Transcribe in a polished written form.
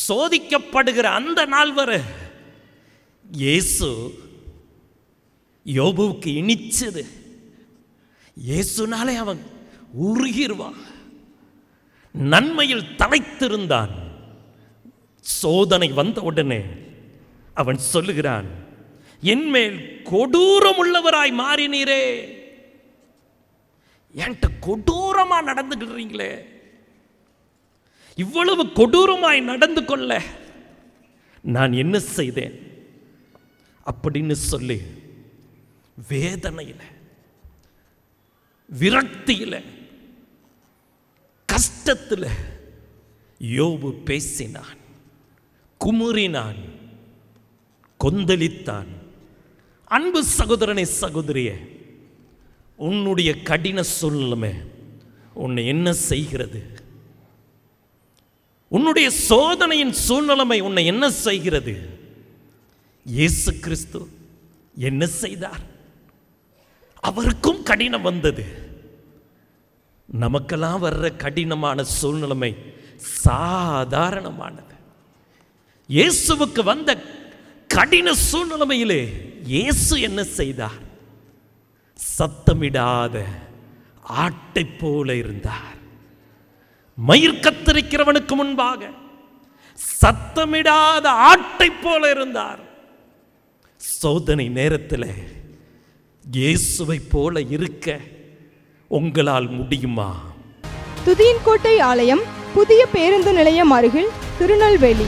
சோதிக்கப்படுகிற அந்த நாள் வரை இயேசு யோபுவுக்கு இனிச்சது. இயேசுனாலே அவன் உருகிடுவான். நன்மையில் தலைத்திருந்தான். சோதனை வந்த உடனே அவன் சொல்லுகிறான், என்மேல் கொடூரம் உள்ளவராய் மாறினீரே. என்கிட்ட கொடூரமா நடந்துக்கிறீங்களே, இவ்வளவு கொடூரமாய் நடந்து கொள்ள நான் என்ன செய்தேன் அப்படின்னு சொல்லி வேதனையில், விரக்தியில், கஷ்டத்தில் யோபு பேசினான், குமுறினான், கொந்தளித்தான். அன்பு சகோதரனை சகோதரியே, உன்னுடைய கடின சூழ்நிலை உன்னை என்ன செய்கிறது? உன்னுடைய சோதனையின் சூழ்நிலை உன்னை என்ன செய்கிறது? இயேசு கிறிஸ்து என்ன செய்தார்? அவருக்கும் கடினம் வந்தது. நமக்கெல்லாம் வர்ற கடினமான சூழ்நிலை சாதாரணமானது. இயேசுவுக்கு வந்த கடின சூழ்நிலையிலே இயேசு என்ன செய்தார்? சத்தமிடாத ஆட்டை போல இருந்தார். மயிர் கத்தரிக்கிறவனுக்கு முன்பாக சத்தமிடாத ஆட்டை போல இருந்தார். சோதனை நேரத்தில் இயேசுவை போல இருக்க உங்களால் முடியுமா? துதியின் கோட்டை ஆலயம், புதிய பேருந்து நிலையம் அருகில், திருநெல்வேலி.